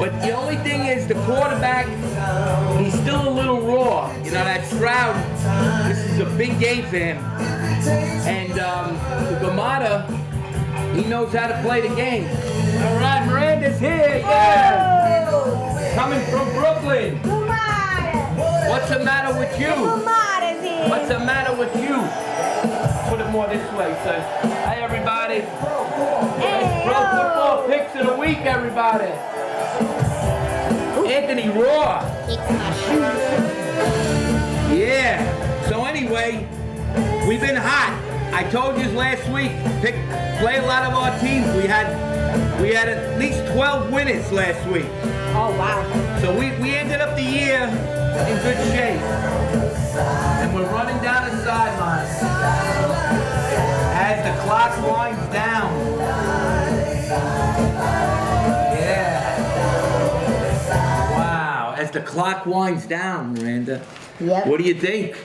But the only thing is the quarterback, he's still a little raw. You know, that Stroud, this is a big game for him. And the Gamada, he knows how to play the game. All right, Miranda's here, yeah. Coming from Brooklyn. What's the matter with you? What's the matter with you? Put it more this way, son. Hi, everybody. Hey, Pro Football Picks of the Week, everybody. Anthony Raw. Yeah. So anyway, we've been hot. I told you last week, play a lot of our teams. We had at least 12 winners last week. Oh, wow. So we ended up the year in good shape. And we're running down the sideline as the clock winds down. Yeah. Wow. As the clock winds down, Miranda. Yep. What do you think?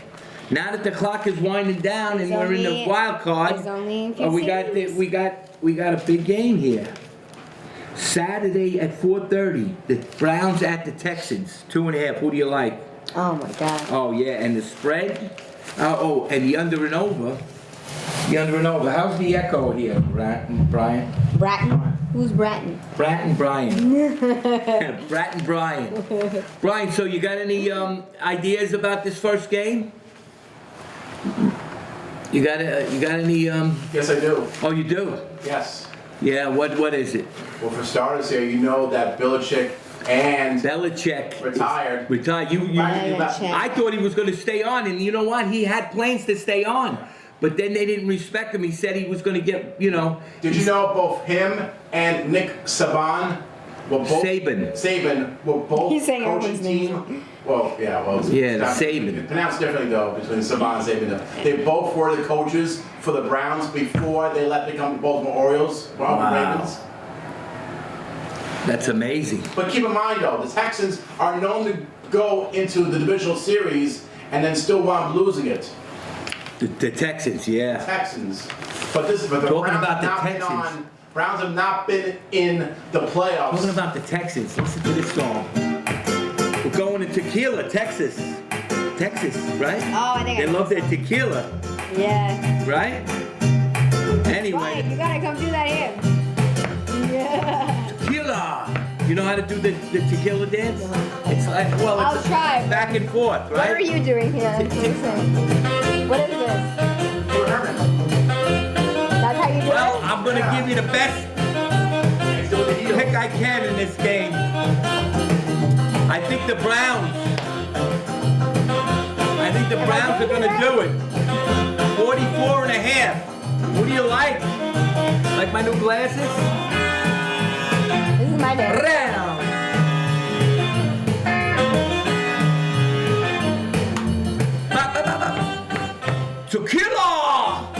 Now that the clock is winding down and we're in the wild card, we got a big game here. Saturday at 4:30, the Browns at the Texans, 2.5. Who do you like? Oh my God. Oh yeah, and the spread. And the under and over. The under and over. How's the echo here, Brian? Bratton? Who's Bratton? Bratton Brian. Bratton Brian. Brian, so you got any ideas about this first game? You got any? Yes, I do. Oh, you do? Yes. Yeah. What is it? Well, for starters, here you know that Belichick retired. I thought he was going to stay on, and you know what? He had plans to stay on, but then they didn't respect him. He said he was going to get, Did you know both him and Nick Saban were both Saban were both coaching team. Well, Saban. It's pronounced differently though between Saban and Saban. They both were the coaches for the Browns before they left to become the Baltimore Orioles, Ravens. That's amazing. But keep in mind though, the Texans are known to go into the divisional series and then still wind up losing it. The Texans, yeah. Texans. But the Talking Browns about the have not Texans. been on. Browns have not been in the playoffs. Talking about the Texans, listen to this song. We're going to Tequila, Texas. Texas, right? Oh, I think they love their tequila. Yeah. Right? Anyway. Right, you gotta come do that here. Yeah. Tequila. You know how to do the tequila dance? It's like, I'll try. Back and forth, right? What are you doing here? What is this? That's how you do it? Well, I'm going to give you the best pick I can in this game. I think the Browns are going to do it. 44.5. What do you like? Like my new glasses? This is my day. Round. Tequila!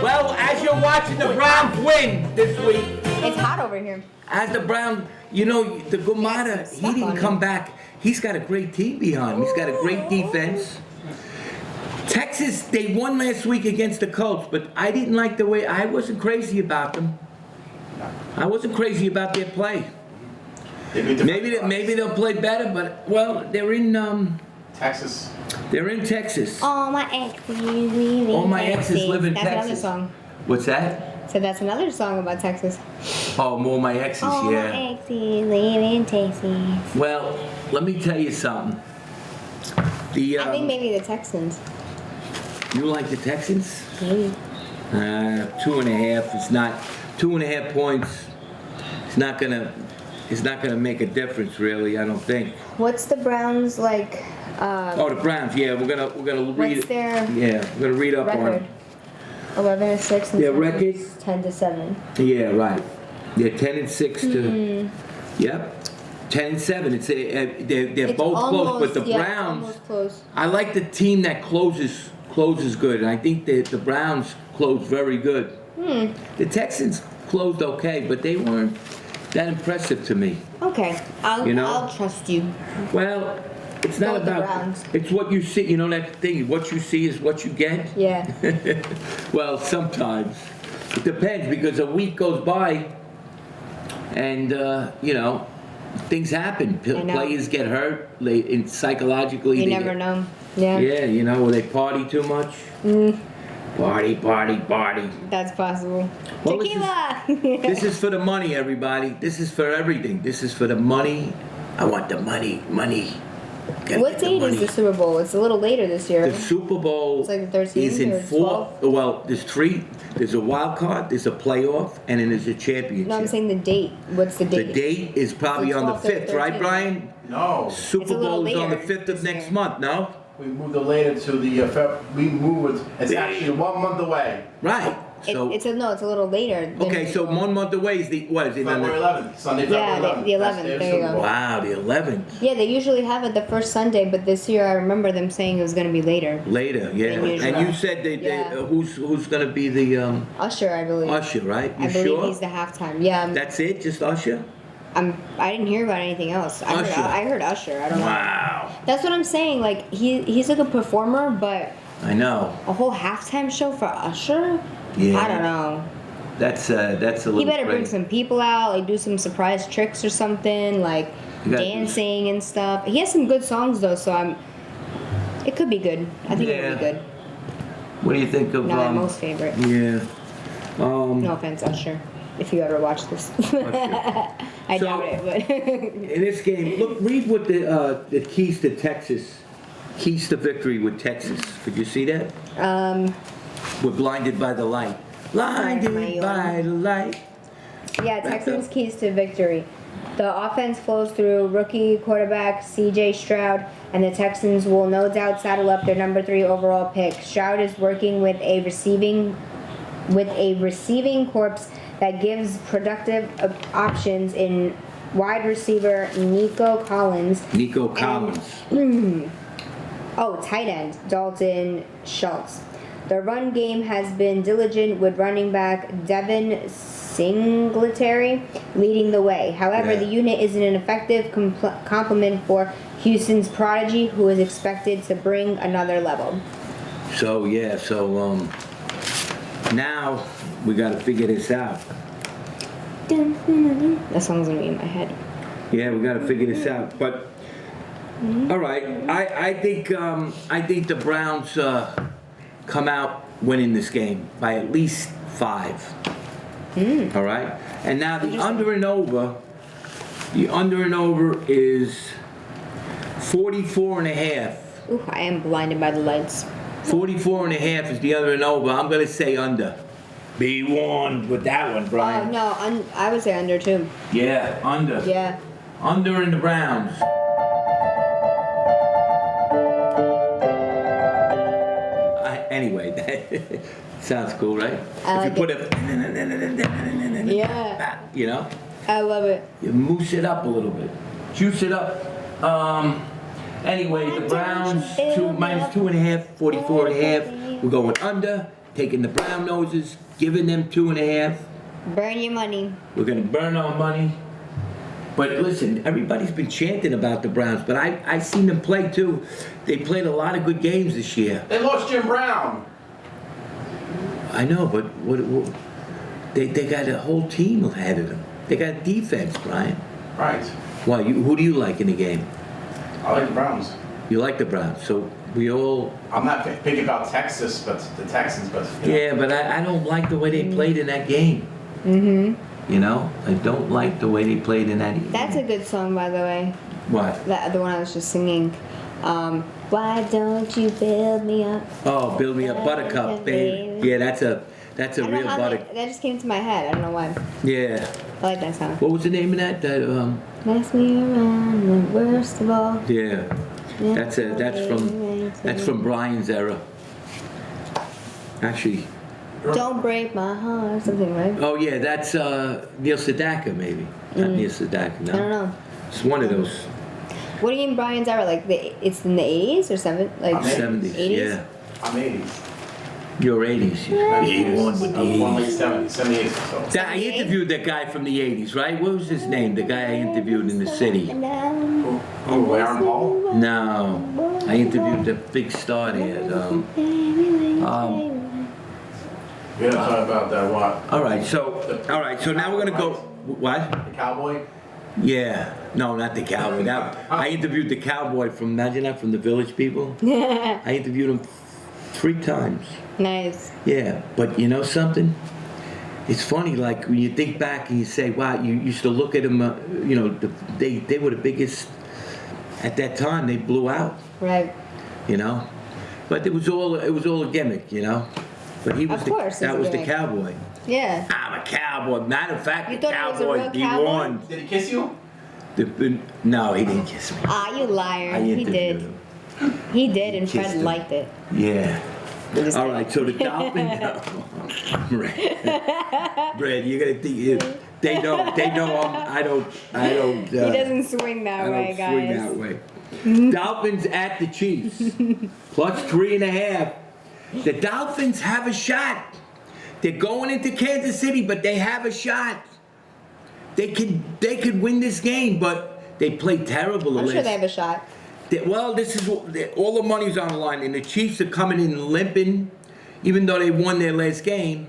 Well, as you're watching the Browns win this week. It's hot over here. As the Browns, the Gumata, he didn't come back. He's got a great team behind him. He's got a great defense. Texas, they won last week against the Colts, but I didn't like the way, I wasn't crazy about them. I wasn't crazy about their play. Maybe they'll play better, but, well, they're in Texas. They're in Texas. All my exes live in All my exes live in Texas. Texas. That's another song. What's that? So that's another song about Texas. Oh, more my exes, All yeah. my exes live in Texas. Well, let me tell you something. I think maybe the Texans. You like the Texans? Maybe. 2.5. It's not 2.5 points. It's not gonna make a difference, really. I don't think. What's the Browns like? The Browns. Yeah, we're gonna read what's it. Their Yeah, we're gonna read up record? on 11-6 and their record. 10-7. Yeah, right. They're 10-6 to. Yep. 10-7. They're both close, but the Browns. Almost close. I like the team that closes good, and I think that the Browns closed very good. The Texans closed okay, but they weren't that impressive to me. Okay, I'll trust you. Well, it's not about. It's what you see. You know that thing. What you see is what you get. Yeah. Well, sometimes it depends because a week goes by. And you know, things happen. Players get hurt. Psychologically, You never know. Yeah. Yeah, you know, they party too much. Party. That's possible. Well, Tequila! This is for the money, everybody. This is for everything. This is for the money. I want the money. What date is the Super Bowl? It's a little later this year. The Super Bowl it's like the 13th is in or 4. Well, there's 3. There's a wild card, there's a playoff, and then there's a championship. No, I'm saying the date. What's the date? The date is probably on the 5th, right, Brian? No. Super Bowl is on the 5th of next month, no? We moved it later to the, we moved it, it's actually 1 month away. Right. So it's a little later. Okay, so 1 month away is the, what is it? February 11th, Sunday, February 11th. The 11th, there you go. Wow, the 11th. Yeah, they usually have it the first Sunday, but this year I remember them saying it was going to be later. Later, yeah. And you said who's going to be the... Usher, I believe. Usher, right? You I believe sure? he's the halftime, yeah. That's it? Just Usher? I didn't hear about anything else. I heard Usher, I don't know. Wow. That's what I'm saying, like, he's a good performer, but... I know. A whole halftime show for Usher? Yeah. I don't know. That's a little He better bring crazy. some people out, like do some surprise tricks or something, like dancing and stuff. He has some good songs though, so it could be good. I think it'll be good. What do you think of Not my most favorite. Yeah. No offense, Usher, if you ever watch this. I doubt it, but in this game, look, read what the keys to Texas, keys to victory with Texas. Could you see that? We're blinded by the light. Blinded by the light. Yeah, Texans' keys to victory. The offense flows through rookie quarterback C.J. Stroud, and the Texans will no doubt saddle up their number 3 overall pick. Stroud is working with a receiving corps that gives productive options in wide receiver Nico Collins. Tight end Dalton Schultz. The run game has been diligent with running back Devin Singletary leading the way. However, the unit isn't an effective complement for Houston's prodigy, who is expected to bring another level. So now we got to figure this out. That song's gonna be in my head. Yeah, we got to figure this out. But all right, I think the Browns come out winning this game by at least 5. All right, and now the under and over is 44.5. Ooh, I am blinded by the lights. 44.5 is the under and over. I'm gonna say under. Be warned with that one, Brian. Oh no, I would say under too. Yeah, under. Yeah. Under in the Browns. Anyway, that sounds cool, right? I if you like put Yeah. You know? I love it. You moose it up a little bit. Juice it up. Anyway, the Browns, minus 2.5, 44.5. We're going under, taking the brown noses, giving them 2.5. Burn your money. We're going to burn our money. But listen, everybody's been chanting about the Browns, but I seen them play too. They played a lot of good games this year. They lost Jim Brown. I know, but they got a whole team ahead of them. They got defense, Brian. Right. Why? Who do you like in the game? I like the Browns. You like the Browns, so we all... I'm not picky about Texas, but the Texans, but... Yeah, but I don't like the way they played in that game. Mm-hmm. You know? I don't like the way they played in that game. That's a good song, by the way. What? The one I was just singing. Why don't you build me up? Oh, build me up, Buttercup, baby. Yeah, that's a real Buttercup. That just came to my head. I don't know why. Yeah. I like that song. What was the name of that? Mess me around, the worst of all. Yeah. That's from Brian's era. Actually. Don't break my heart, something, right? Oh yeah, that's Neil Sedaka maybe. Not Neil Sedaka, no. I don't know. It's one of those. What do you mean Brian's era? Like it's in the 80s or 70s? 80s? Yeah. I'm 80s. You're 80s. Yeah. 81 with the 80s. I'm late 70s, 78 or so. I interviewed that guy from the 80s, right? What was his name? The guy I interviewed in the city. Oh, Aaron Paul? No. I interviewed the big star there. We don't talk about that. What? All right. So now we're gonna go. what? The Cowboy? Yeah. No, not the Cowboy. I interviewed the Cowboy from, imagine that, from the Village People. I interviewed him 3 times. Nice. Yeah, but you know something? It's funny, like when you think back and you say, wow, you used to look at them, you know, they were the biggest, at that time, they blew out. Right. You know? But it was all a gimmick, you know? But he was that was the Cowboy. Yeah. I'm a cowboy. Matter of fact, You the thought he was a Cowboys, real he cowboy? won. Did he kiss you? No, he didn't kiss me. Ah, you liar. I He interviewed did. him. He did, and Kissed Fred him. liked it. Yeah. Just All kidding. right, so the Dolphins. Brad, you're gonna think they know. I don't. He doesn't swing that I way, don't guys. swing that way. Dolphins at the Chiefs, plus 3.5. The Dolphins have a shot. They're going into Kansas City, but they have a shot. They could win this game, but they played terrible. I'm sure they have a shot. Well, this is all the money's on the line, and the Chiefs are coming in limping, even though they won their last game.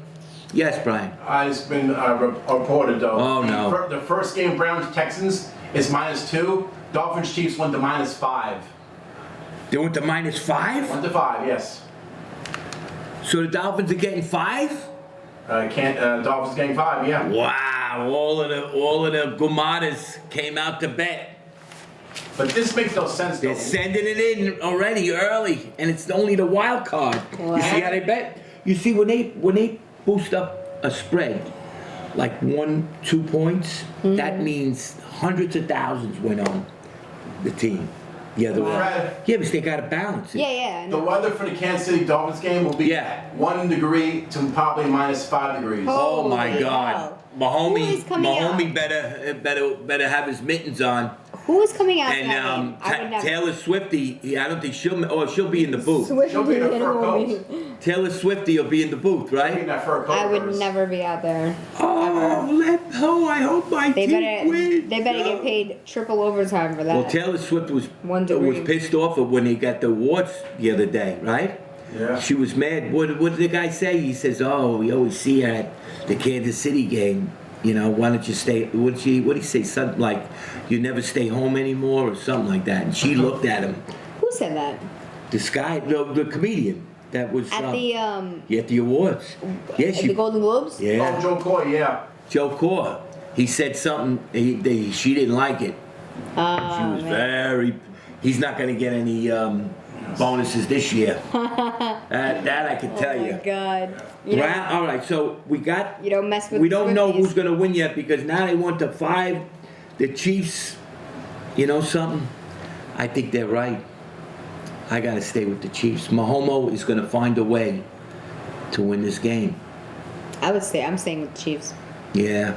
Yes, Brian. It's been reported though. Oh no. The first game, Browns Texans, is -2. Dolphins Chiefs went to -5. They went to -5. Went to 5, yes. So the Dolphins are getting 5. Dolphins getting 5, yeah. Wow! All of the Gumadas came out to bet. But this makes no sense though. They're sending it in already early, and it's only the wild card. Wow. You see how they bet? You see when they boost up a spread, like 1-2 points, that means hundreds of thousands went on the team. The other way. Fred, Yeah, but they got to balance it. Yeah. the weather for the Kansas City Dolphins game will be Yeah. 1 degree to probably -5 degrees. Oh my Holy God! hell. Mahomie Who is coming out? better have his mittens on. Who is coming out And tonight? I would never. Taylor Swifty, I don't think she'll be in the booth. She'll be in a fur coat. Taylor Swifty will be in the booth, In right? that fur coat I of would hers. never be out there. I hope my They team better wins. get paid triple overtime for that. Well, Taylor Swift was 1 degree. pissed off when he got the awards the other day, right? Yeah. She was mad. What did the guy say? He says, "Oh, we always see her at the Kansas City game. You know, why don't you stay?" What did he say? Something like, "You never stay home anymore," or something like that. And she looked at him. Who said that? This guy, the comedian that was At at the awards. Yeah, at the Golden Globes? Oh, yeah. Joe Coy, yeah. Joe Core. He said something. She didn't like it. Oh, She was man. very. He's not going to get any bonuses this year. That I can tell Oh my you. God. You All right, so we got. You don't mess with We the don't know Swifties. who's going to win yet because now they want to 5. The Chiefs. You know something? I think they're right. I got to stay with the Chiefs. Mahomes is going to find a way to win this game. I'm staying with the Chiefs. Yeah.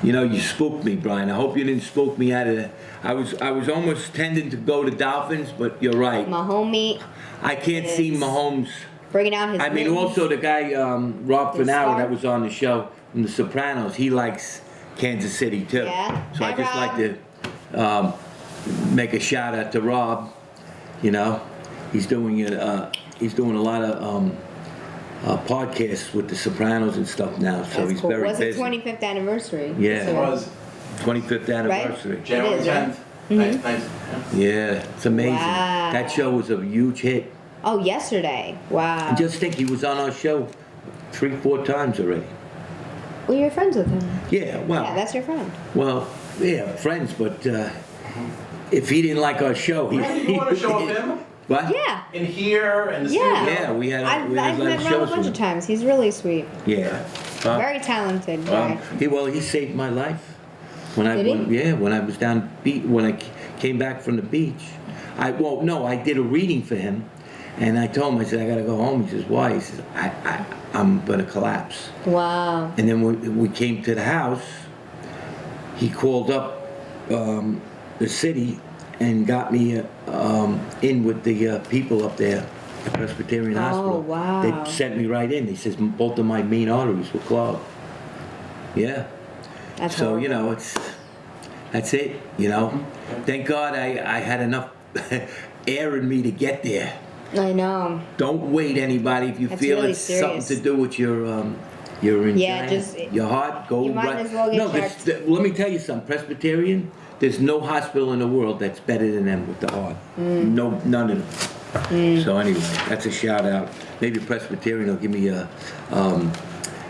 You know, you spooked me, Brian. I hope you didn't spook me out of it. I was almost tending to go to Dolphins, but you're right. Mahomie I can't see Mahomes. bringing out his I mean, mittens. also the guy Rob The Finau star? that was on the show from The Sopranos. He likes Kansas City too. Yeah. So I Hi, just Rob. like to make a shout out to Rob. You know, he's doing a lot of podcasts with The Sopranos and stuff now. So That's he's cool. very Was it busy. 25th anniversary? Yeah. It was 25th anniversary. January It is, right? 10th. Nice. Yeah, it's amazing. Wow. That show was a huge hit. Oh, yesterday. Wow. And just think, he was on our show 3-4 times already. Well, you're friends with him. Yeah, well, Yeah, that's your friend. well, yeah, friends, but if he didn't like our show, You want to show up him? What? Yeah. In here and the Yeah. studio? Yeah, we had I've a met lot of Rob a shows bunch with of him. times. He's really sweet. Yeah. Very talented guy. He saved my life when I Did he? when I was down when I came back from the beach. I did a reading for him, and I told him, I said, I gotta go home. He says, why? He says, I'm gonna collapse. Wow. And then we came to the house. He called up the city and got me in with the people up there, the Presbyterian Hospital. wow. They sent me right in. He says both of my main arteries were clogged. Yeah. That's So, horrible. you know, that's it, you know. Thank God I had enough air in me to get there. I know. Don't wait, anybody, if you That's feel really it's something serious. to do with your You're in Yeah, giant. Your heart go you might right. as well get checked. Let me tell you something. Presbyterian, there's no hospital in the world that's better than them with the heart. No, none of them. So anyway, that's a shout out. Maybe Presbyterian will give me a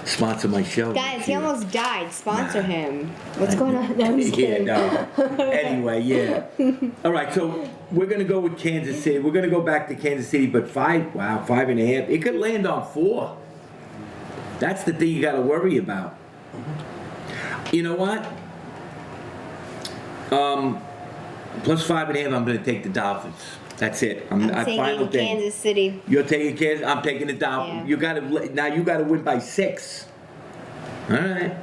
sponsor my show. Guys, he almost died. Sponsor him. What's going on? No, I'm just kidding. Yeah, no. Anyway, yeah. All right, so we're gonna go with Kansas City. We're gonna go back to Kansas City, but 5.5. It could land on 4. That's the thing you got to worry about. You know what? Plus 5.5. I'm gonna take the Dolphins. That's it. I'm taking Kansas City. You're taking Kansas. I'm taking the Dolphins. Yeah. You got to win by 6. All right.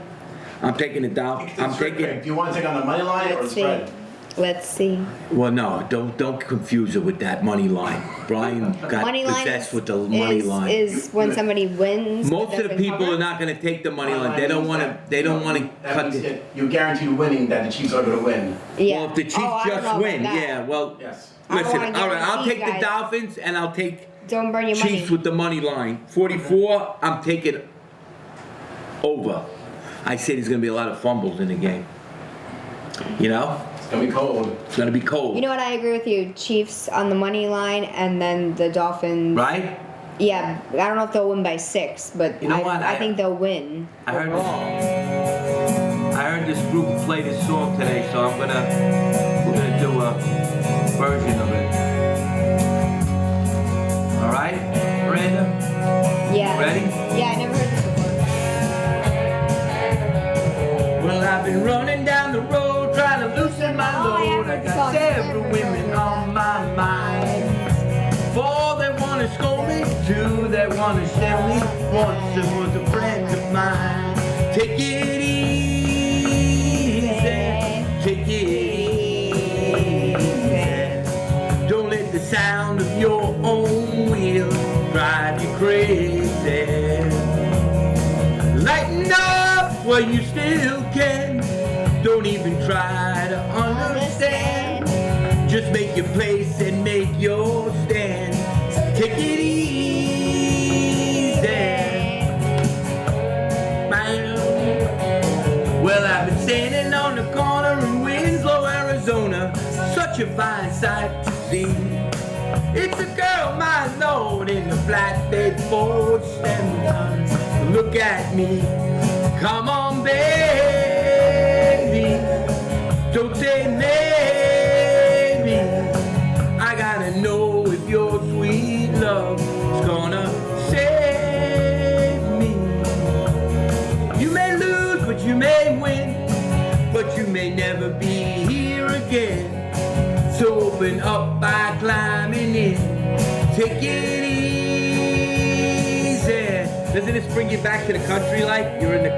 I'm taking the Dolphins. Do you want to take on the money line or the spread? Let's see. Well, no, don't confuse it with that money line. Brian got money possessed with the money line. Is when somebody wins. Most of the people are not going to take the money line. They don't want to. They don't want to cut. You guarantee winning that the Chiefs are going to win. Yeah. Well, if the Chiefs just win, yeah. Well, yes. Listen, all right. I'll take the Dolphins and I'll take don't burn your Chiefs money. with the money line. 44. I'm taking over. I say there's going to be a lot of fumbles in the game. You know. It's going to be cold. It's going to be cold. You know what? I agree with you. Chiefs on the money line, and then the Dolphins. Right? Yeah. I don't know if they'll win by 6, but you know what? I think they'll win. I heard this group play this song today, so we're gonna do a version of it. All right, Miranda? Yeah. Ready? Yeah, I never heard this before. Well, I've been running down the road trying to loosen my load. I got several women on my mind. 4 that wanna scold me, 2 that wanna share me. Once there was a friend of mine. Take it easy, take it easy. Don't let the sound of your own wheel drive you crazy. Lighten up while you still can. Don't even try to understand. Just make your place and make your stand. Take it easy. Bam. Well, I've been standing on the corner in Winslow, Arizona. Such a fine sight to see. It's a girl, my lord, in the flatbed Ford stand. Look at me. Come on, baby. Don't say maybe. I gotta know if your sweet love is gonna save me. You may lose, but you may win. But you may never be here again. So open up by climbing in. Take it easy. Doesn't this bring you back to the country like you're in the,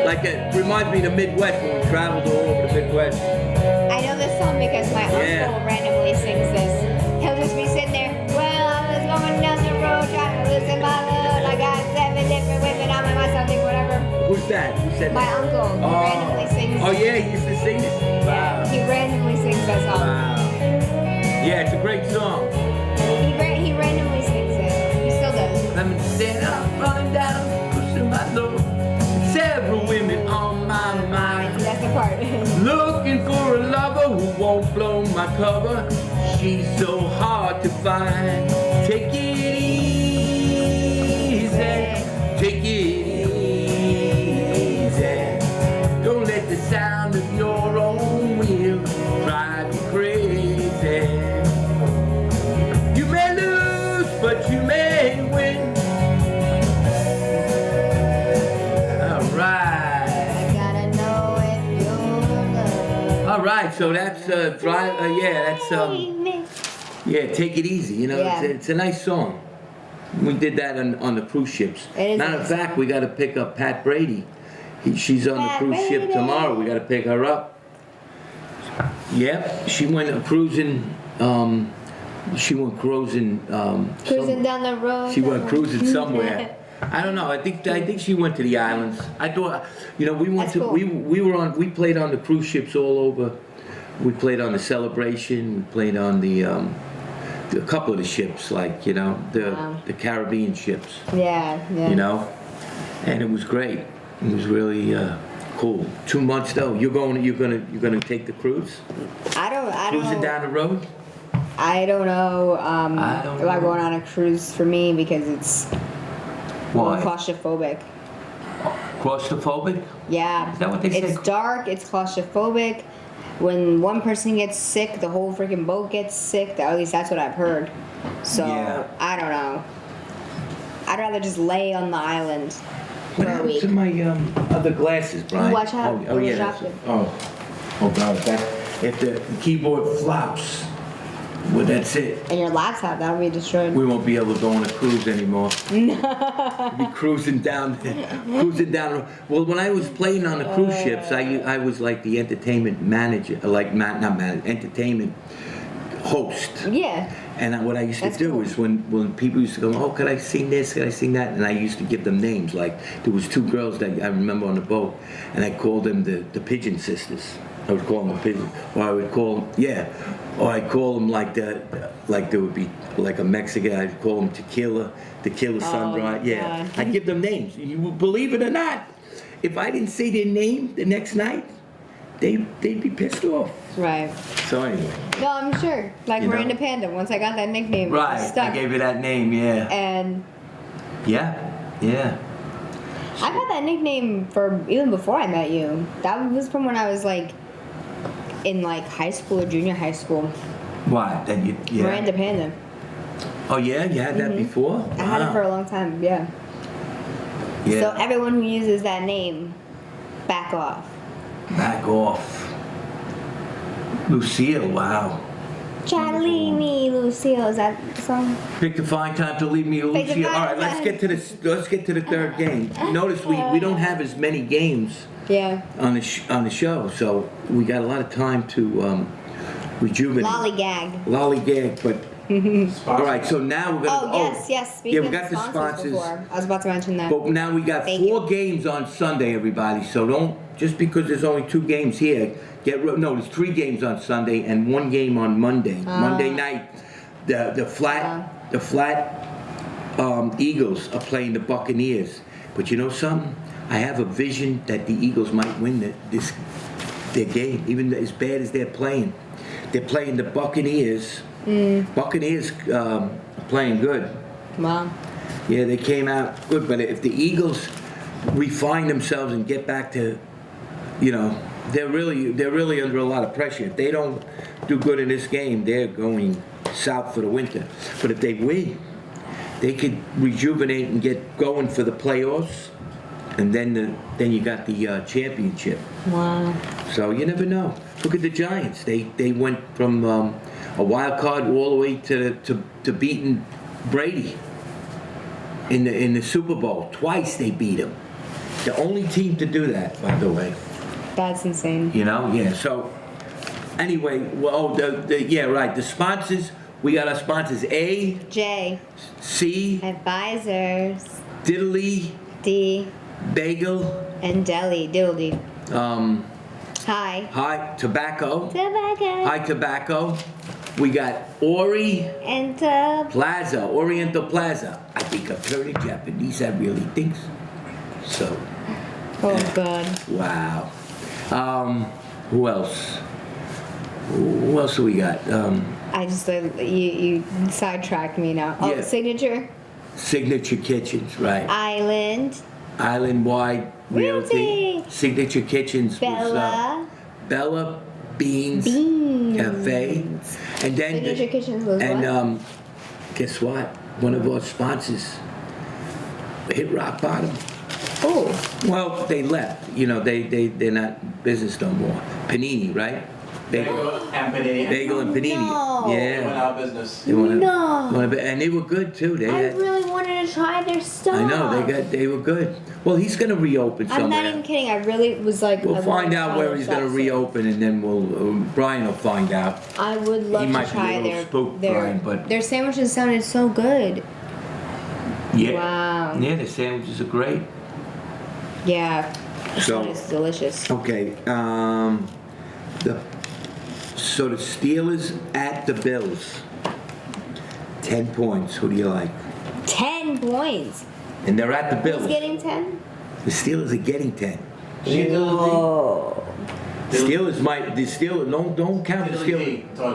like it reminds me of the Midwest when we traveled all over the Midwest. I know this song because my uncle randomly sings this. He'll just be sitting there, well, I was going down the road trying to loosen my load. I got 7 different women, I'm in my something, whatever. Who's that? Who said My that? uncle. He randomly sings. Oh yeah, he used to sing this. Wow. He randomly sings that song. Wow. Yeah, it's a great song. He randomly sings it. He still does. Let me stand up, running down, pushing my load. Several women on my mind. That's the part. Looking for a lover who won't blow my cover. She's so hard to find. Take it easy. Take it easy. Don't let the sound of your own wheel drive you crazy. You may lose, but you may win. All right. I gotta know if you're love. All right, so that's take it easy. You know, Yeah. it's a nice song. We did that on the cruise ships. It is Matter of fact, we got to pick up Pat Brady. She's on the cruise ship tomorrow. We got to pick her up. Yep, she went cruising. Cruising down the road. She went cruising somewhere. I don't know. I think she went to the islands. I thought, we went That's to cool. we played on the cruise ships all over. We played on the Celebration. We played on a couple of the ships, like the Caribbean ships. Yeah. You know, and it was great. It was really cool. 2 months though. You're gonna take the cruise? I don't Cruising down the road? I don't know. I don't about know. going on a cruise for me because it's Why? claustrophobic. Claustrophobic? Yeah. Is that what they say? It's dark. It's claustrophobic. When one person gets sick, the whole freaking boat gets sick. At least that's what I've heard. So Yeah. I don't know. I'd rather just lay on the island for What a happened week. to my other glasses, Brian? Watch out. Oh yeah. Drop them. Oh God! If the keyboard flops, well, that's it. And your laptop, that'll be destroyed. We won't be able to go on a cruise anymore. No. We'll be cruising down. Well, when I was playing on the cruise ships, I was like the entertainment manager, like not manager, entertainment host. Yeah. And what I used to That's do cool. is when people used to go, oh, could I sing this? Could I sing that? And I used to give them names. Like there was 2 girls that I remember on the boat, and I called them the Pigeon Sisters. I would call them the Pigeon, or I would call them, or I'd call them like there would be like a Mexican. I'd call them Tequila Sunrise. Yeah, God. I'd give them names. You would believe it or not, if I didn't say their name the next night, they'd be pissed off. Right. So anyway. No, I'm sure. Like You know? Miranda Panda. Once I got that nickname, it was Right, stuck. I gave you that name, yeah. And Yeah. I've had that nickname for even before I met you. That was from when I was like in like high school or junior high school. Why? That you? Yeah. Miranda Panda. Oh yeah, you had that before. I had it for a long time. Yeah. Yeah. So everyone who uses that name, back off. Back off. Lucille, wow. Try to leave me, Lucille. Is that the song? Pick the fine time to leave me, Pick the Lucille. fine All right, let's time. get to this. Let's get to the third game. Notice we don't have as many games Yeah. on the show, so we got a lot of time to rejuvenate. Lollygag. Lollygag, but. All right, so now we're gonna. Oh, yes. Speaking yeah, we of got the sponsors. before. I was about to mention that. But now we got Thank 4 games on Sunday, everybody. So don't just because there's only 2 games here. There's 3 games on Sunday and 1 game on Monday. Monday night, the flat Eagles are playing the Buccaneers. But you know something? I have a vision that the Eagles might win their game, even as bad as they're playing. They're playing the Buccaneers. Buccaneers playing good. Wow. Yeah, they came out good, but if the Eagles refine themselves and get back to, they're really under a lot of pressure. If they don't do good in this game, they're going south for the winter. But if they win, they could rejuvenate and get going for the playoffs, and then you got the championship. Wow. So you never know. Look at the Giants. They went from a wild card all the way to beating Brady in the Super Bowl. Twice they beat him. The only team to do that, by the way. That's insane. Yeah. So anyway, the sponsors. We got our sponsors: A, J. C, Advisors. Diddley, D. Bagel, And Deli. Diddledy. Hi. High Tobacco. Tobacco. High Tobacco. We got Ori And Plaza, Oriental Plaza. I think I'm turning Japanese, I really think so. oh god. Wow. Who else? Who else do we got? I just you sidetracked me now. Oh, Yeah. Signature. Signature Kitchens, right. Island. Island-wide Realty. Realty. Signature Kitchens Bella. was Bella Beans Cafe. And then Signature Kitchens was and what? guess what? One of our sponsors hit rock bottom. Oh. Well, they left. They're not business no more. Panini, right? Bagel and panini. Bagel and Panini. No. They went Yeah. out of business. They wanna- No. and they were good too. They I had, really wanted to try their stuff. I know they were good. Well, he's gonna reopen somewhere. I'm not even kidding. I really was like. We'll I find wanted to out try where their he's gonna stuff, so reopen, and then Brian will find out. I would love He might to be a try little their spooked, Brian, but- their sandwiches sounded so good. Yeah. Wow. Yeah, the sandwiches are great. Yeah. It So- sounded delicious. Okay. So the Steelers at the Bills. 10 points. Who do you like? 10 points. and they're at the Bills. Who's getting 10? The Steelers are getting 10. Did you get Oh. Don't count the Steelers.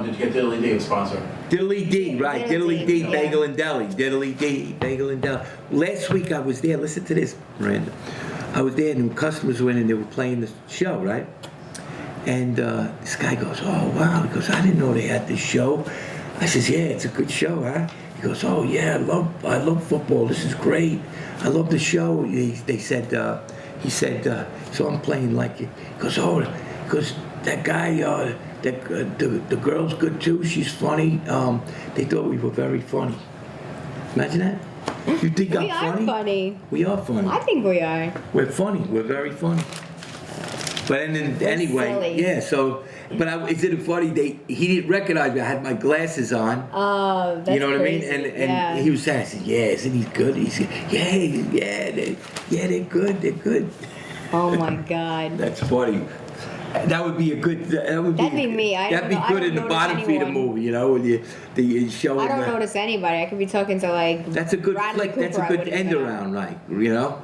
Did you get Diddly D, sponsor? Diddly D, right? Diddly D, Yeah. Bagel and Deli. Diddly D, Bagel and Deli. Last week I was there. Listen to this, Miranda. I was there and customers went and they were playing the show, right? And this guy goes, "Oh wow!" He goes, "I didn't know they had this show." I says, "Yeah, it's a good show, huh?" He goes, "Oh yeah, I love football. This is great. I love the show." He said, "So I'm playing like it." He goes, "Oh," because that guy, the girl's good too. She's funny. They thought we were very funny. Imagine that. You think I'm funny? We are funny. We are funny. I think we are. We're funny. We're very funny. But anyway, silly. yeah. So, isn't it funny? He didn't recognize me. I had my glasses on. Oh, that's You know what crazy. I mean? And yeah. he was saying, I said, "Yeah, isn't he good?" He said, they're good. They're good." Oh my God. That's funny. That would be a good. That'd be me. That'd be good in the bottom feeder movie, you know, when you show. I don't notice anybody. I could be talking to like. That's a good Bradley flick. That's a Cooper, good I wouldn't end even know. around, right? You know.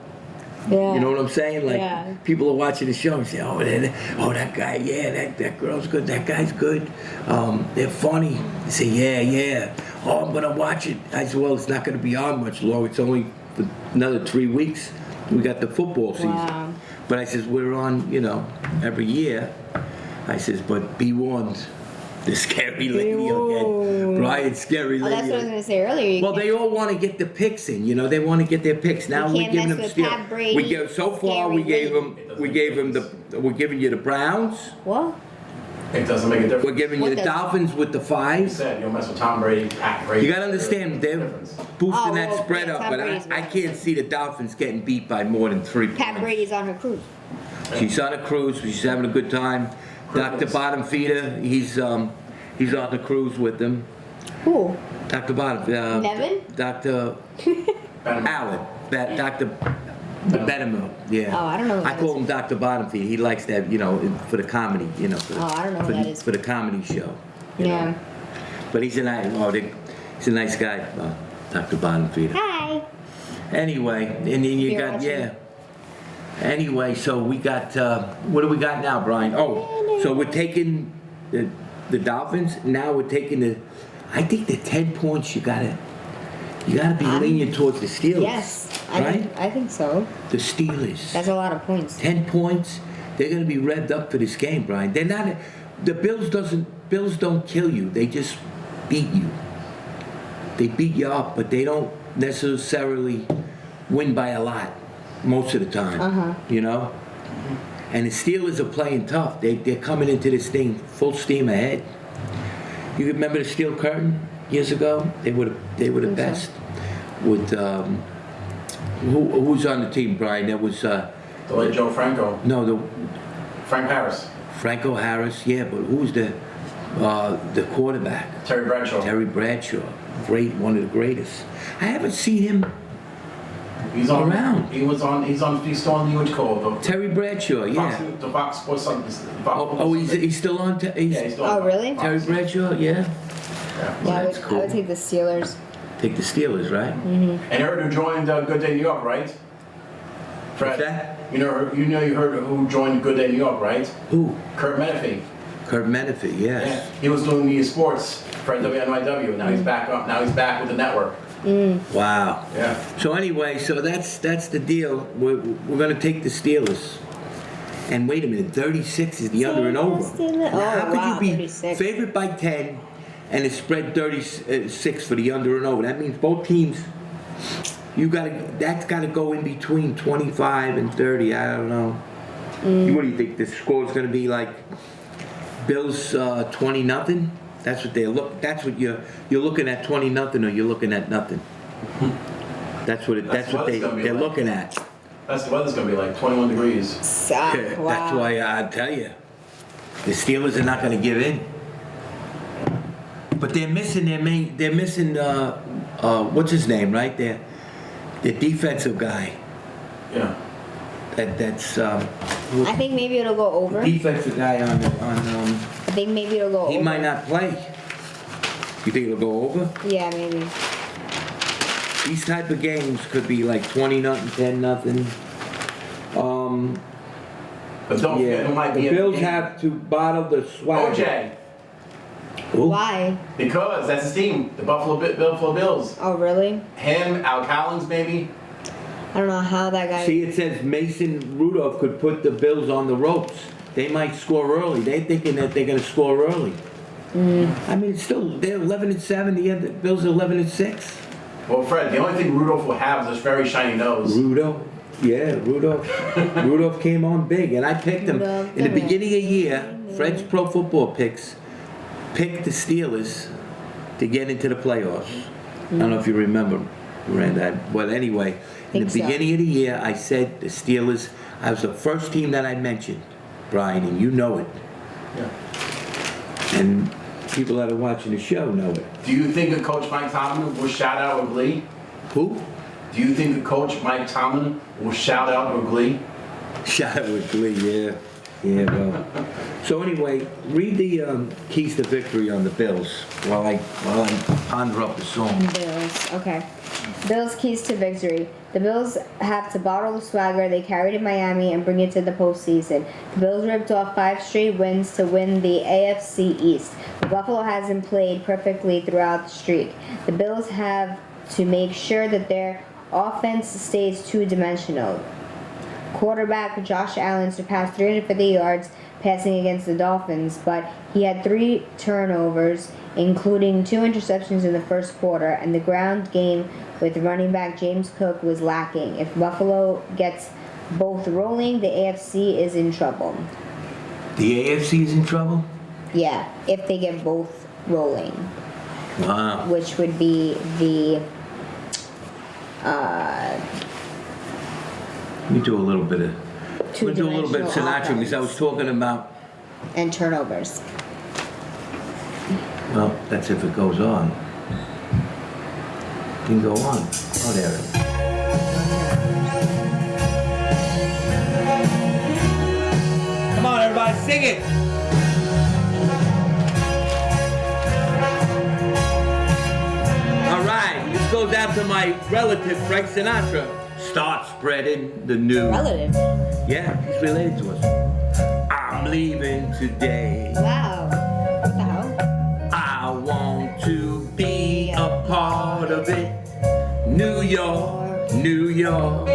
Yeah. You know what I'm saying? Like Yeah. people are watching the show and say, "Oh, that guy, yeah, that girl's good. That guy's good. They're funny." They say, "Yeah. Oh, I'm gonna watch it." I said, "Well, it's not gonna be on much longer. It's only for another 3 weeks. We got the football season." Wow. But I says, "We're on, every year." I says, "But be warned, the scary lady again, Brian, scary Oh, lady." that's what I was gonna say earlier. Well, they all want to get the picks in. They want to get their picks. Now You we're can't giving mess them with still. Pat Brady, We gave them. We're giving you the Browns. What? It doesn't make a difference. We're giving you What the does- Dolphins with the You 5s. said you'll mess with Tom Brady, Pat Brady. You got to understand they're boosting Oh, that well, spread yeah, up, Tom but Brady's I right. can't see the Dolphins getting beat by more than 3 Pat points. Brady's on her cruise. She's on a cruise. She's having a good time. Dr. Bottom Feeder, he's on the cruise with them. Who? Dr. Bottom. Nevin? Dr. Allen. Dr. Benjamin. Yeah. Oh, I don't know who I that call is. him Dr. Bottom Feeder. He likes that, for the comedy, For the, Oh, I don't know who for, that the, is. for the comedy show. you Yeah. know. But he's a nice guy, Dr. Bottom Feeder. Hi. Anyway, and then you You're got, watching. yeah. Anyway, so we got, what do we got now, Brian? Oh, so we're taking the Dolphins. Now we're taking I think the 10 points, you gotta be lenient towards the Steelers. Yes. Right? I think so. The Steelers. That's a lot of points. 10 points. They're gonna be revved up for this game, Brian. They're not, the Bills don't kill you. They just beat you. They beat you up, but they don't necessarily win by a lot most of the time. Uh-huh. And the Steelers are playing tough. They're coming into this thing full steam ahead. You remember the Steel Curtain years ago? They were the best. With who was on the team, Brian? There was The late Joe Franco. no, Frank Harris. Franco Harris. Yeah, but who's the quarterback? Terry Bradshaw. Terry Bradshaw. Great, one of the greatest. I haven't seen him He's on. around. He's still on the UH call. Terry Bradshaw. Yeah. The Fox Sports something. He's still on. Yeah, he's still Oh, on really? Fox. Terry Bradshaw. Yeah. Yeah. Yeah, I that's would, cool. I would take the Steelers. Take the Steelers, right? And you heard who joined Good Day New York, right? Fred. What's that? You heard who joined Good Day New York, right? Who? Kurt Menefee. Kurt Menefee. Yes. Yeah. He was doing the sports for WNYW. Now he's back up. Now he's back with the network. Wow. Yeah. So anyway, that's the deal. We're going to take the Steelers. And wait a minute, 36 is the under and over. Steelers. Now, how Oh, could wow, you be 36. favored by 10 and it's spread 36 for the under and over? That means both teams, that's got to go in between 25 and 30. I don't know. What do you think? The score's going to be like Bills 20-0? That's what That's what you're looking at, 20-0, or you're looking at nothing. That's what they're looking at. That's the weather's gonna be like 21 degrees. Wow. That's why I tell you, the Steelers are not going to give in. But they're missing what's his name, right? Their defensive guy. Yeah. That's I think maybe it'll go over. defensive guy on I think maybe it'll go over. he might not play. You think it'll go over? Yeah, maybe. these type of games could be like 20-0, 10-0. But don't forget, there might be the Bills have to bottle the swagger. OJ. Ooh. Why? Because that's his team, the Buffalo Bills. Oh, really? Him, Al Collins, maybe. I don't know how that guy... See, it says Mason Rudolph could put the Bills on the ropes. They might score early. They're thinking that they're going to score early. I mean, still, they're 11-7. The Bills are 11-6. Well, Fred, the only thing Rudolph will have is this very shiny nose. Rudolph came on big, and I picked him in the beginning of the year. Fred's Pro Football Picks picked the Steelers to get into the playoffs. I don't know if you remember, Miranda. Well, anyway, in the beginning of the year, I said the Steelers. I was the first team that I mentioned, Brian, and you know it. Yeah. And people that are watching the show know it. Do you think that Coach Mike Tomlin will shout out with glee? Who? Do you think that Coach Mike Tomlin will shout out with glee? Shout out with glee, yeah. Yeah, well. So anyway, read the keys to victory on the Bills while I ponder up the song. Bills, okay. Bills keys to victory. The Bills have to bottle the swagger they carried in Miami and bring it to the postseason. The Bills ripped off 5 straight wins to win the AFC East. Buffalo hasn't played perfectly throughout the streak. The Bills have to make sure that their offense stays two-dimensional. Quarterback Josh Allen surpassed 350 yards passing against the Dolphins, but he had 3 turnovers, including 2 interceptions in the first quarter, and the ground game with running back James Cook was lacking. If Buffalo gets both rolling, the AFC is in trouble. The AFC is in trouble? Yeah, if they get both rolling. Wow. Which would be the... Let me do a little bit of... We'll do a little bit of Sinatra because I was talking about... And turnovers. Well, that's if it goes on. It can go on. Oh, there it is. Come on, everybody, sing it! All right, this goes out to my relative, Frank Sinatra. Start spreading the news. Relative? Yeah, he's related to us. I'm leaving today. Wow. What the hell? I want to be a part of it. New York, New York.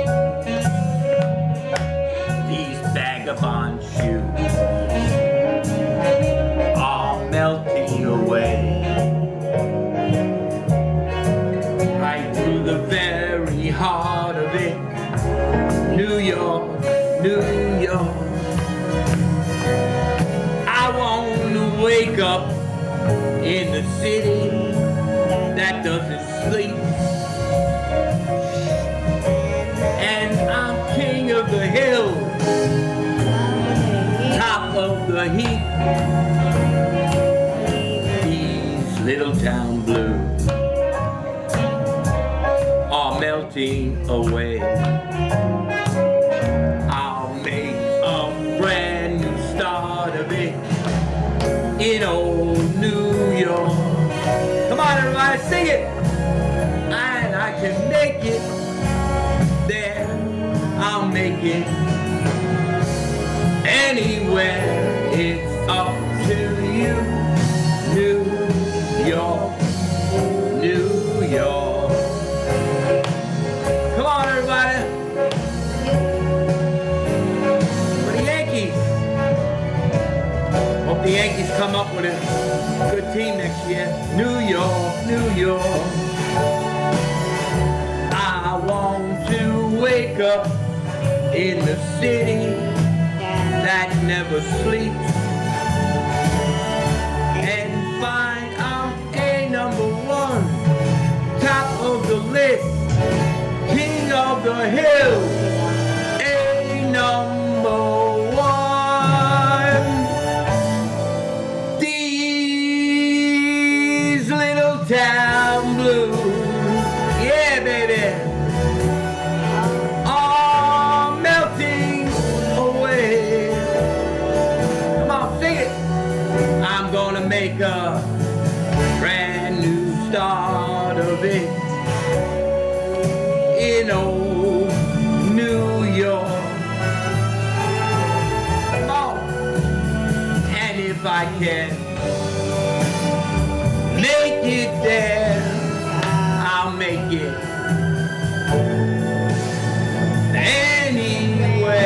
These vagabond shoes are melting away. Right through the very heart of it. New York, New York. I want to wake up in the city that doesn't sleep. And I'm king of the hill, top of the heap. These little town blues are melting away. I'll make a brand new start of it in old New York. Come on, everybody, sing it. And I can make it there. I'll make it anywhere. It's up to you. New York, New York. Come on, everybody. For the Yankees. Hope the Yankees come up with a good team next year. New York, New York. I want to wake up in the city that never sleeps and find I'm a #1, top of the list, king of the hill, a #1. These little town blues, yeah, baby, are melting away. Come on, sing it. I'm gonna make a brand new start of it I can make it there, I'll make it anywhere.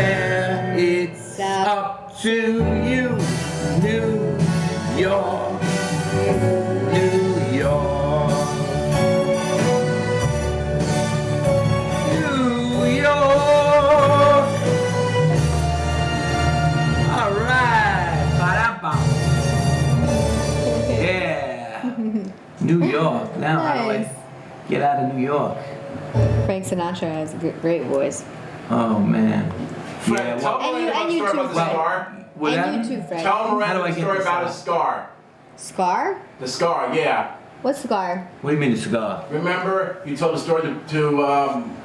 It's up to you, New York, New York, New York. All right, ba-da-bum. Yeah, New York. Now how do I get out of New York? Frank Sinatra has a great voice. Oh man. Fred, tell Miranda about the story about the scar. What and happened? you too, Fred. Tell Miranda How do I the get story this about out? his scar. Scar? The scar, yeah. What's scar? What do you mean the cigar? Remember, you told the story to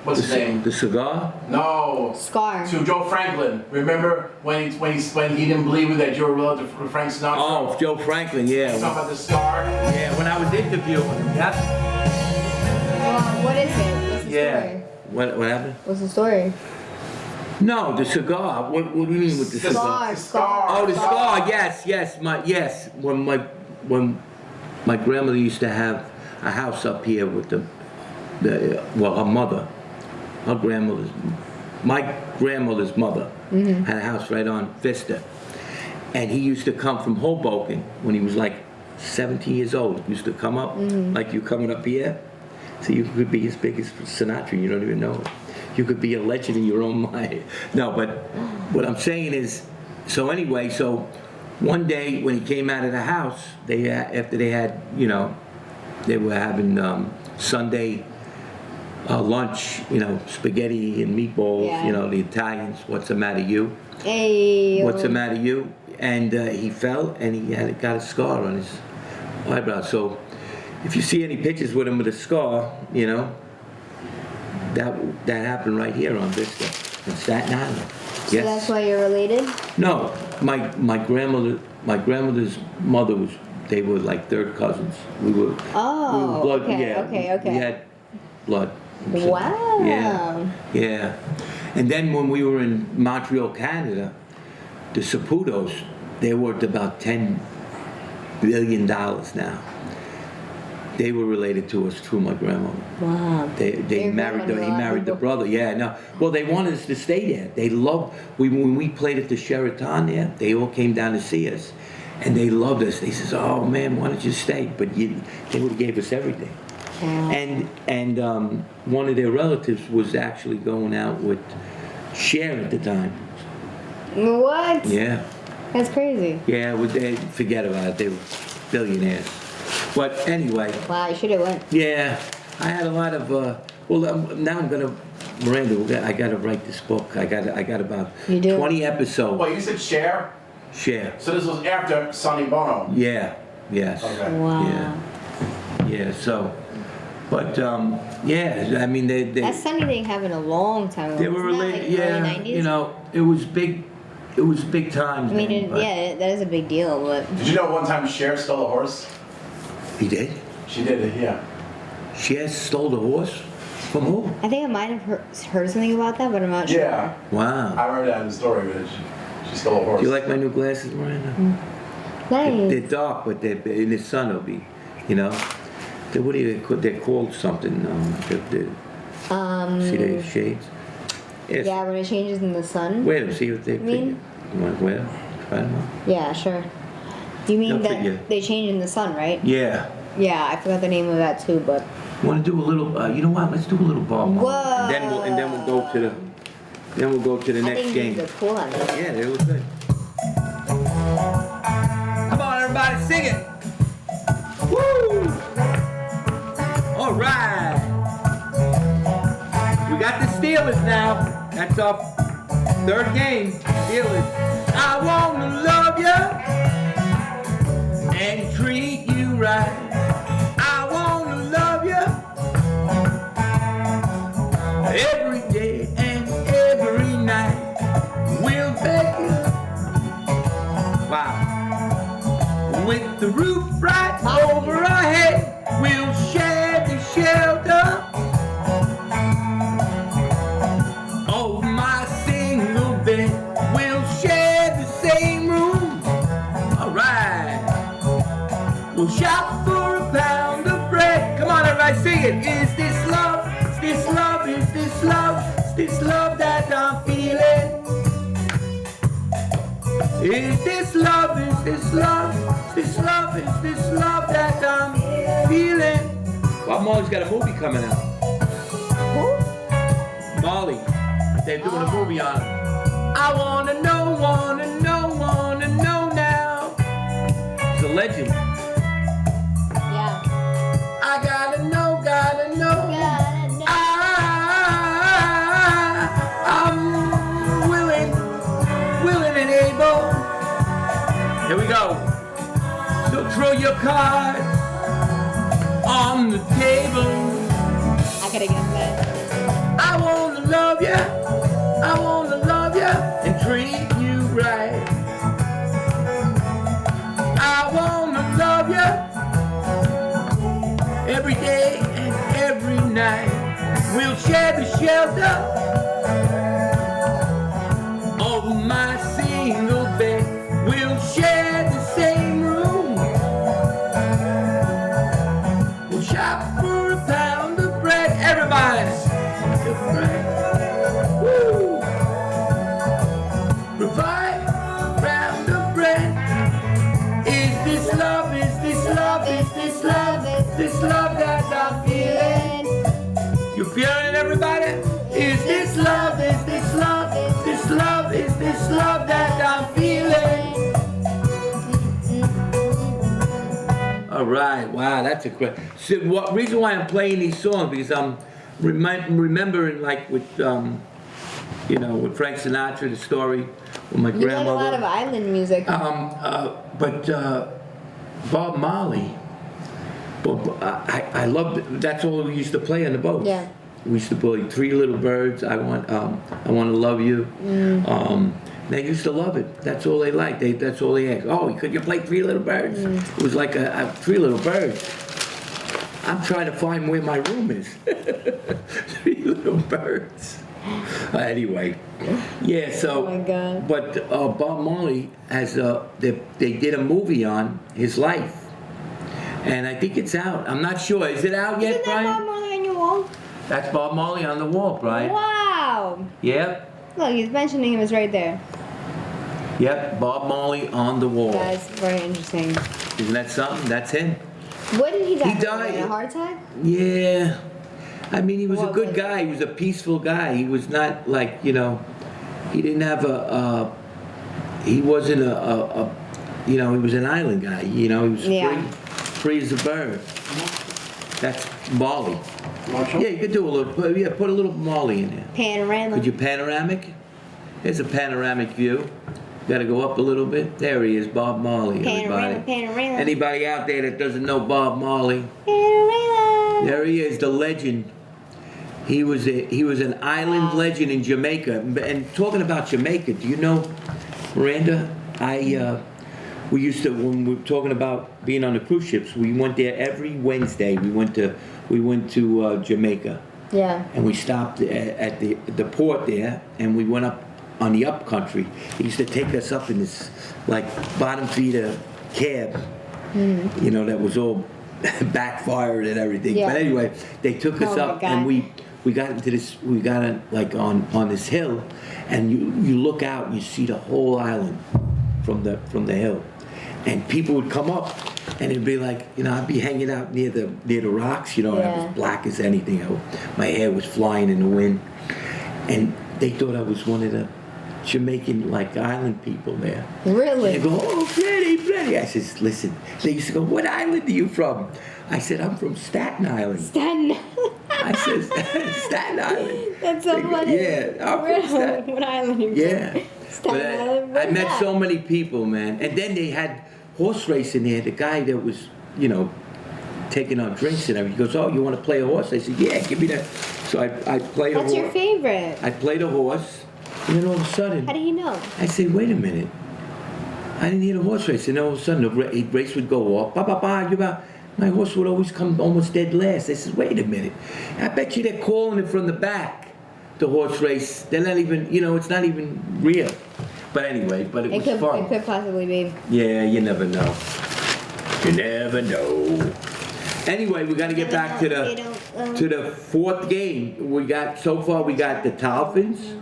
what's his name? The cigar? No. Scar. To Joe Franklin. Remember when he didn't believe you that you were relative to Frank Sinatra? Oh, Joe Franklin, yeah. Talking about the scar. Yeah, when I was interviewing him. Yep. What is it? What's the story? What happened? What's the story? No, the cigar. What do you mean with the cigar? Scar. Oh, the scar. Yes. When my grandmother used to have a house up here with her mother, my grandmother's mother had a house right on Vista, and he used to come from Hoboken when he was like 17 years old. He used to come up like you coming up here, so you could be as big as Sinatra. You don't even know it. You could be a legend in your own mind. No, but what I'm saying is, so one day when he came out of the house, after they had, they were having Sunday lunch, spaghetti and meatballs, the Italians, what's the matter you? Hey. What's the matter you? And he fell and he got a scar on his eyebrow. So if you see any pictures with him with a scar, that happened right here on Vista in Staten Island. So that's why you're related? No, my grandmother's mother they were like third cousins. We were blood. Okay. We had blood. Wow. Yeah. And then when we were in Montreal, Canada, the Saputos, they're worth about $10 billion now. They were related to us through my grandmother. Wow. He married the brother. Yeah, no. Well, they wanted us to stay there. They loved, when we played at the Sheraton there, they all came down to see us. And they loved us. They says, oh man, why don't you stay? But they would have gave us everything. Yeah. And one of their relatives was actually going out with Cher at the time. What? Yeah. That's crazy. Yeah, forget about it. They were billionaires. But anyway. Wow, you should have went. Yeah, I had a lot of. Now I'm gonna, Miranda. I gotta write this book. I got about 20 episodes. Wait, you said Cher? Cher. So this was after Sonny Bono. Yeah. Yes. Okay. Wow. Yeah. So, but yeah. I mean, that Sonny thing happened a long time ago. They were related. Like early 90s? It was big. It was big times. I mean, that is a big deal. But did you know one time Cher stole a horse? He did? She did it, yeah. Cher stole the horse? From who? I think I might have heard something about that, but I'm not sure. Yeah. Wow. I remember that in the story, but she stole a horse. Do you like my new glasses, Miranda? Nice. They're dark, but in the sun it'll be, they're called something. See the shades? Yes. Yeah, when it changes in the sun. Wear them, see what they mean? You want to wear them? Try them on? Yeah, sure. You mean They'll that they change in the sun, right? Yeah. Yeah, I forgot the name of that too, but. You want to do a little? You know what? Let's do a little ball. Whoa. And then we'll go to the next game. I think these are cool on this. Yeah, they look good. Come on, everybody, sing it! Woo! All right. We got the Steelers now. That's our third game. Steelers. I wanna love you and treat you right. I wanna love you every day and every night. We'll beg you, wow, with the roof right over our head. We'll share the shelter of my single bed. We'll share the same room. All right. I sing it. Is this love? Is this love? Is this love? Is this love that I'm feeling? Is this love? Is this love? Is this love? Is this love that I'm feeling? Well, Molly's got a movie coming out. Who? Molly. They're doing a movie on it. I wanna know now. He's a legend. Yeah. I gotta know. I'm willing and able. Here we go. So throw your cards on the table. I gotta get that. I wanna love ya. I wanna love ya and treat you right. I wanna love ya every day and every night. We'll share the shelter of my single bed. We'll share the same room. We'll shop for a pound of bread. Everybody. Woo! Provide a pound of bread. Is this love? Is this love? Is this love? Is this love that I'm feeling? You feeling it, everybody? Is this love? Is this love? Is this love? Is this love that I'm feeling? All right, wow, that's a great. So, what reason why I'm playing these songs because I'm remembering like with with Frank Sinatra, the story with my grandmother. You like a lot of island music. But Bob Marley. I loved. That's all we used to play on the boat. Yeah. We used to play Three Little Birds. I want to love you. They used to love it. That's all they liked. That's all they asked. Oh, could you play Three Little Birds? It was like a Three Little Birds. I'm trying to find where my room is. Three Little Birds. Anyway, yeah. So. Oh my God. But Bob Marley has they did a movie on his life, and I think it's out. I'm not sure. Is it out yet, Isn't that Brian? Bob Marley on your wall? That's Bob Marley on the wall, Brian. Wow. Yep. Look, he's mentioning him is right there. Yep. Bob Marley on the wall. That's very interesting. Isn't that something? That's him. What did he die? He died. In a heart attack? Yeah. I mean, he was a What good was guy. He was a peaceful guy. He was not like, he didn't have he wasn't he was an island guy. He was free as a bird. That's Marley. Marshall? Yeah, you could do a little, put a little Marley in there. Panorama. Could you panoramic? There's a panoramic view. Got to go up a little bit. There he is, Bob Marley. Panorama, Everybody. panorama. Anybody out there that doesn't know Bob Marley? Panorama. There he is, the legend. He was an island legend in Jamaica. And talking about Jamaica, do you know, Miranda? We used to, when we were talking about being on the cruise ships, we went there every Wednesday. We went to Jamaica. Yeah. And we stopped at the port there, and we went up on the up country. He used to take us up in this like bottom feeder cab, that was all backfired and everything. Yeah. But anyway, they took us Oh my up, God. and we got into this. We got on this hill, and you look out and you see the whole island from the hill, and people would come up, and it'd be like I'd be hanging out near the rocks, I was black as anything. My hair was flying in the wind, and they thought I was one of the Jamaican island people there. Really? They go, oh, pretty. I says, listen. They used to go, what island are you from? I said, I'm from Staten Island. Staten. I says, Staten Island. That's so They go, funny. yeah, I'm from Staten. What island are you Yeah. from? Staten But Island. I Where's met that? so many people, man. And then they had horse racing there. The guy that was, taking on drinks and everything. He goes, oh, you want to play a horse? I said, yeah, give me that. So I played a horse. What's your favorite? I played a horse. And then all of a sudden, How do you know? I said, wait a minute. I didn't hear the horse race. And all of a sudden, the race would go off. My horse would always come almost dead last. I said, wait a minute. I bet you they're calling it from the back, the horse race. They're not even, it's not even real. But anyway, it was fun. It could possibly be. Yeah, you never know. You never know. Anyway, we got to get back to the fourth game. We got the Dolphins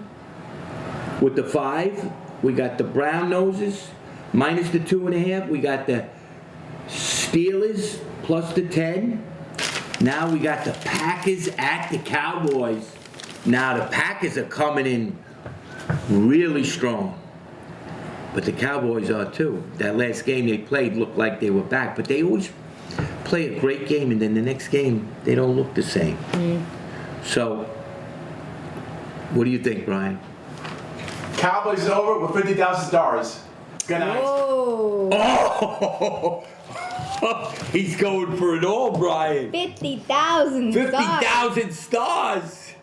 with the 5. We got the Brown Noses minus the 2.5. We got the Steelers plus the 10. Now we got the Packers at the Cowboys. Now the Packers are coming in really strong. But the Cowboys are too. That last game they played looked like they were back. But they always play a great game, and then the next game, they don't look the same. So, what do you think, Brian? Cowboys is over with 50,000 stars. Good night. Oh! He's going for it all, Brian. 50,000 stars. 50,000 stars.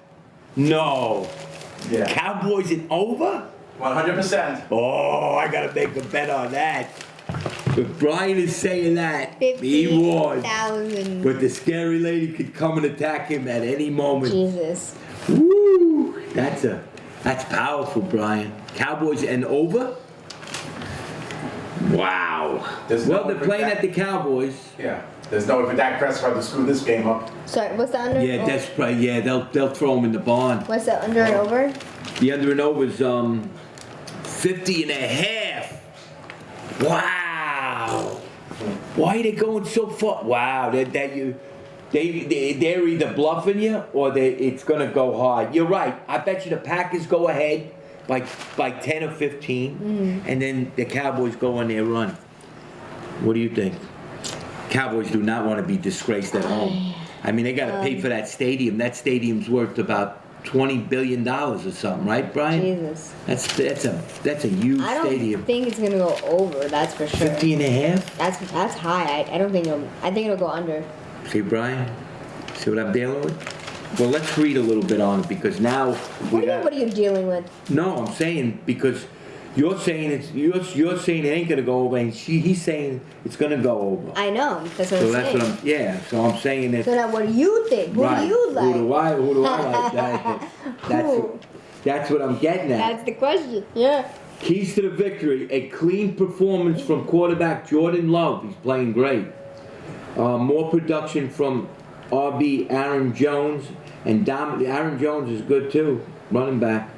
No. Yeah. Cowboys in over? 100%. Oh, I gotta make a bet on that. If Brian is saying that, he won. 50,000. But the scary lady could come and attack him at any moment. Jesus. Woo! That's powerful, Brian. Cowboys and over? Wow. Well, they're playing at the Cowboys. Yeah. There's no way for Dak Prescott to screw this game up. Sorry, what's the under? Yeah, that's probably, yeah, they'll throw him in the barn. What's the under and over? The under and over is 50.5. Wow. Why are they going so far? Wow, they're either bluffing you or it's gonna go hard. You're right. I bet you the Packers go ahead by 10 or 15, and then the Cowboys go on their run. What do you think? Cowboys do not want to be disgraced at home. I mean, they got to pay for that stadium. That stadium's worth about $20 billion or something, right, Brian? Jesus. That's a huge stadium. I don't think it's gonna go over. That's for sure. 50.5. That's high. I don't think I think it'll go under. See, Brian? See what I'm dealing with? Well, let's read a little bit on it because now What are you dealing with? No, I'm saying because you're saying you're saying it ain't gonna go over, and he's saying it's gonna go over. I know. That's what I'm saying. So I'm saying that. So now, what do you think? Who do you like? Who do I like? That's what I'm getting at. That's the question. Yeah. Keys to the victory: a clean performance from quarterback Jordan Love. He's playing great. More production from RB Aaron Jones, and Aaron Jones is good too, running back.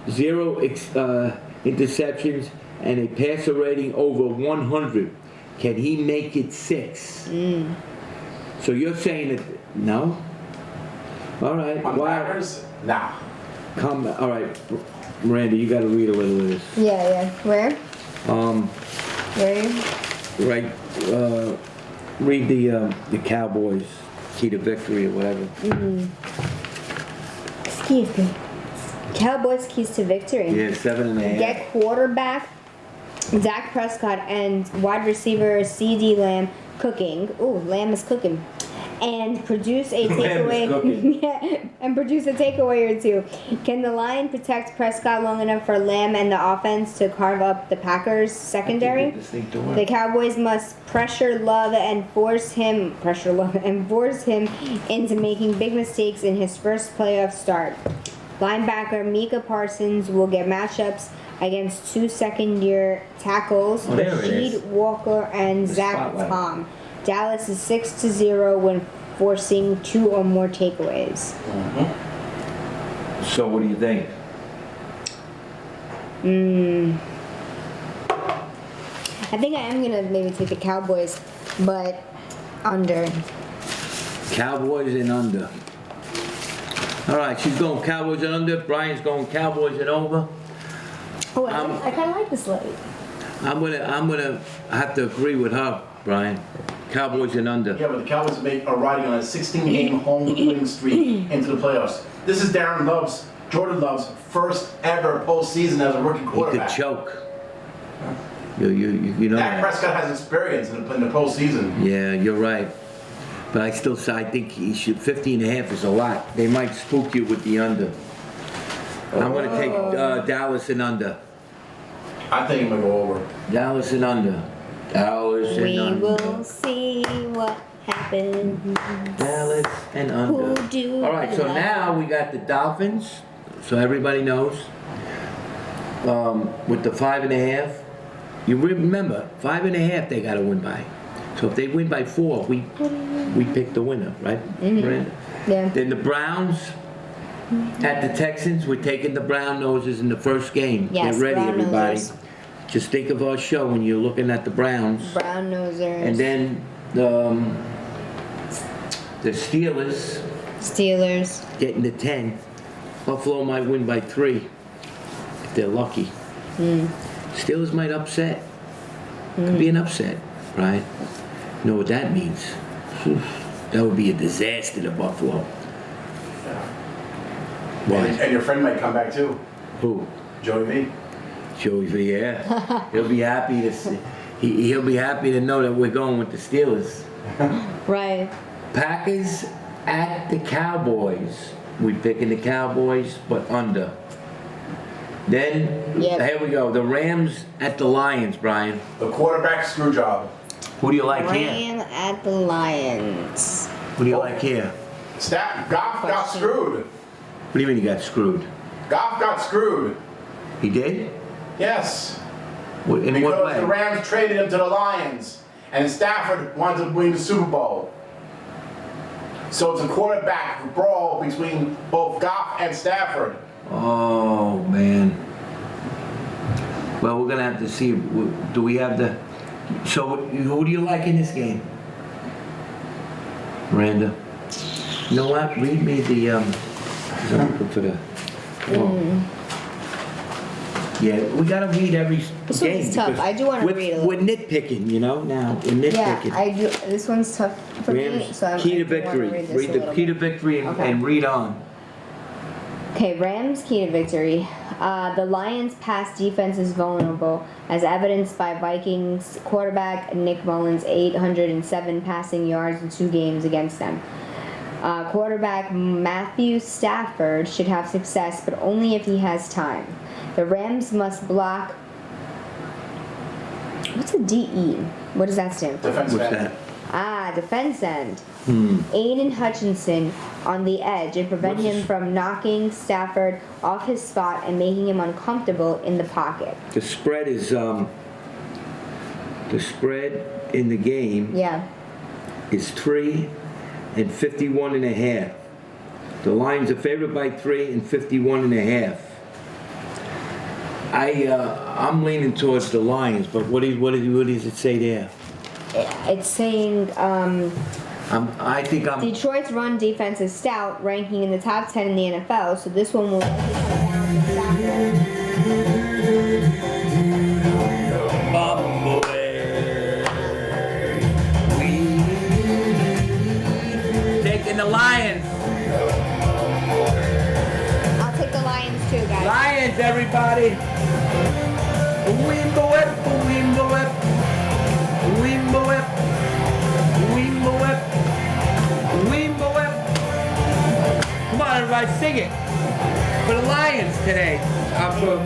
0 interceptions and a passer rating over 100. Can he make it 6? So you're saying that no? All right. Packers? Nah. All right, Miranda, you got to read a little of this. Yeah. Where? Where are you? Right. Read the Cowboys key to victory or whatever. Excuse me. Cowboys keys to victory. Yeah, 7.5. Get quarterback Dak Prescott and wide receiver CD Lamb cooking. Ooh, Lamb is cooking. And produce a takeaway. And produce a takeaway or two. Can the line protect Prescott long enough for Lamb and the offense to carve up the Packers secondary? The Cowboys must pressure Love and force him into making big mistakes in his first playoff start. Linebacker Micah Parsons will get matchups against 2 second-year tackles, Rashid Walker and Zach Tom. Dallas is 6-0 when forcing 2 or more takeaways. So what do you think? I think I am gonna maybe take the Cowboys, but under. Cowboys and under. All right, she's going Cowboys and under. Brian's going Cowboys and over. Oh, I kind of like this slate. I'm gonna have to agree with her, Brian. Cowboys and under. Yeah, but the Cowboys are riding on a 16-game home winning streak into the playoffs. This is Jordan Love's first ever postseason as a rookie quarterback. He could choke. You know. Dak Prescott has experience in the postseason. Yeah, you're right. But I think he should. 50.5 is a lot. They might spook you with the under. I'm going to take Dallas and under. I think I'm going to go over. Dallas and under. Dallas and under. We will see what happens. Dallas and under. All right, so now we got the Dolphins. So everybody knows. With the 5.5. You remember, 5.5 they got to win by. So if they win by 4, we pick the winner, right? Miranda? Yeah. Then the Browns at the Texans. We're taking the Brown Nosers in the first game. Yes, Get ready, Brown everybody. Nosers. Just think of our show when you're looking at the Browns. Brown Nosers. And then the Steelers getting the 10. Buffalo might win by 3 if they're lucky. Steelers might upset. Could be an upset, right? You know what that means? That would be a disaster to Buffalo. Why? And your friend might come back too. Who? Joey V. Joey V. Yeah. He'll be happy to see. He'll be happy to know that we're going with the Steelers. Right. Packers at the Cowboys. We're picking the Cowboys, but under. Then, here we go. The Rams at the Lions, Brian. The quarterback screw job. Who do you like here? Ram at the Lions. Who do you like here? Goff got screwed. What do you mean he got screwed? Goff got screwed. He did? Yes. In what Because way? the Rams traded him to the Lions, and Stafford wanted to win the Super Bowl. So it's a quarterback brawl between both Goff and Stafford. Oh, man. Well, we're going to have to see. Do we have the... So, who do you like in this game? Miranda? You know what? Read me the... I'm looking for the... Yeah, we got to read every This game. one's tough. I do want to read a little. We're nitpicking, you know, now. We're nitpicking. Yeah, I do. This one's tough for me, Rams, so key to I do wanna victory. read this Read a the little key bit. to victory and, Okay. and read on. Okay, Rams key to victory. The Lions' pass defense is vulnerable, as evidenced by Vikings quarterback Nick Mullins' 807 passing yards in 2 games against them. Quarterback Matthew Stafford should have success, but only if he has time. The Rams must block. What's a DE? What does that stand for? Defensive What's end. that? Defense end. Aiden Hutchinson on the edge and prevent him from knocking Stafford off his spot and making him uncomfortable in the pocket. The spread is the spread in the game Yeah. is 3 and 51.5. The Lions are favored by 3 and 51.5. I'm leaning towards the Lions, but what does it say there? It's saying I think I'm. Detroit's run defense is stout, ranking in the top 10 in the NFL, so this one will likely come down to Stafford. Taking the Lions. I'll take the Lions too, guys. Lions, everybody. Wimbo whip, wimbo whip, wimbo whip, wimbo whip, wimbo whip. Come on, everybody, sing it for the Lions today. For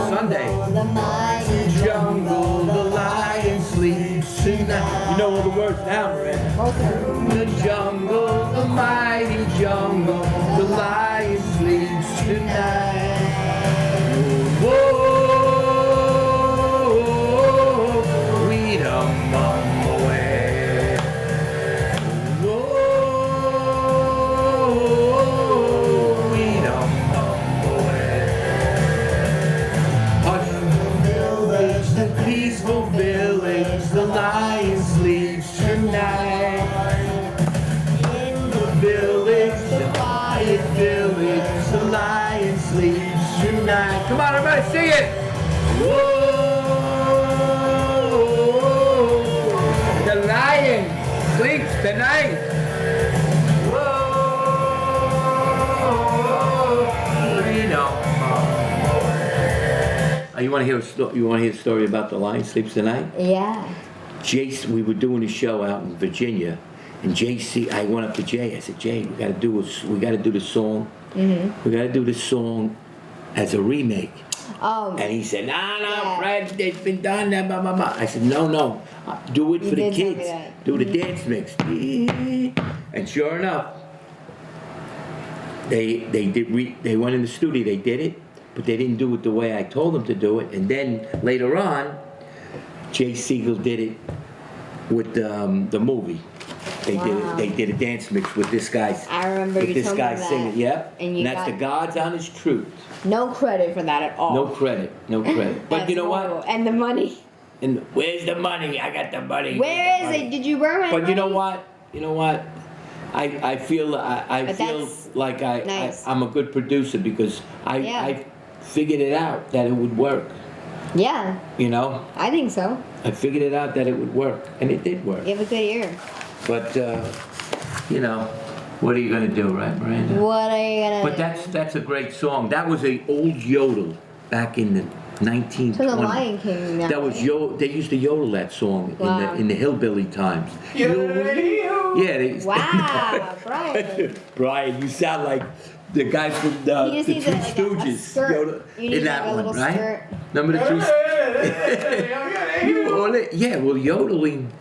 Sunday. The mighty Jungle, the lion sleeps tonight. You know all the words now, Miranda. Both of them. The jungle, the mighty jungle, the lion sleeps tonight. Whoa, we don't mum away. Whoa, we don't mum away. Hush, village, the peaceful village, the lion sleeps tonight. In the village, the quiet village, the lion sleeps tonight. Come on, everybody, sing it! Whoa, the lion sleeps tonight. Whoa, we don't. You want to hear a story about the lion sleeps tonight? Yeah. Jace, we were doing a show out in Virginia, and JC, I went up to Jay. I said, Jay, we got to do the song. We got to do this song as a remake. Oh. And he said, no, Yeah. Fred, it's been done. Blah, blah, blah. I said, no, do it You for the did tell me kids. that. Do the dance mix. And sure enough, they went in the studio. They did it, but they didn't do it the way I told them to do it. And then later on, Jay Siegel did it with the movie. They Wow. did a dance mix with this guy's. I remember with you this told guy me that. singing. Yep. And that's the God's honest truth. no credit for that at all. No credit. No credit. But That's you know horrible. what? And the money. And where's the money? I got the money. Where is it? Did you burn my But money? you know what? You know what? I feel But feel that's like nice. I'm a good producer because Yeah. I figured it out that it would work. Yeah, You know, I think so. I figured it out that it would work, and it did work. You have a good ear. But you know, what are you gonna do, right, Miranda? What are you gonna But do? that's a great song. That was a old yodel back in the 1920s. So the Lion King now. That was They used to yodel that song Wow. in the hillbilly times. Yo-yo-yo. Yeah. They, Wow, Brian. Brian, you sound like the guy from You the just Three need like a Stooges. skirt. Yodel- You need in that like a one, little right? skirt. Remember the Three Well, yeah, well, yodeling.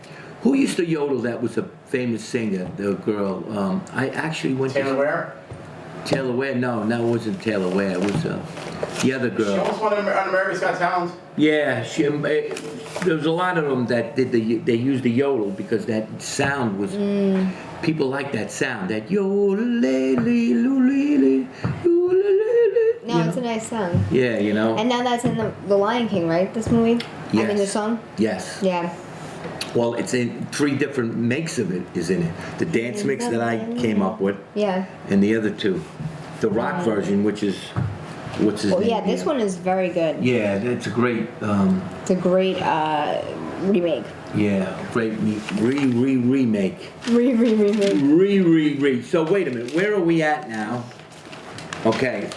Who used to yodel that was a famous singer, the girl? I actually went Taylor to... Ware? Taylor Ware? No, it wasn't Taylor Ware. It was the other She girl. almost won on America's Got Talent. Yeah, there was a lot of them that did they used the yodel because that sound was... People like that sound, that yodel-lay-lay-loo-lay-lay, yodel-lay-lay. No, it's a nice song. Yeah, you know. And now that's in the Lion King, right? This movie? I mean, the Yes. song? Yes. Yeah. Well, it's in 3 different makes of it is in it. The dance mix that I came up with, Yeah. and the other 2. The rock version, which is what's his Well, name? yeah, this one is very good. Yeah, it's a great. It's a great remake. Yeah, great remake. Remake. So wait a minute, where are we at now? Okay,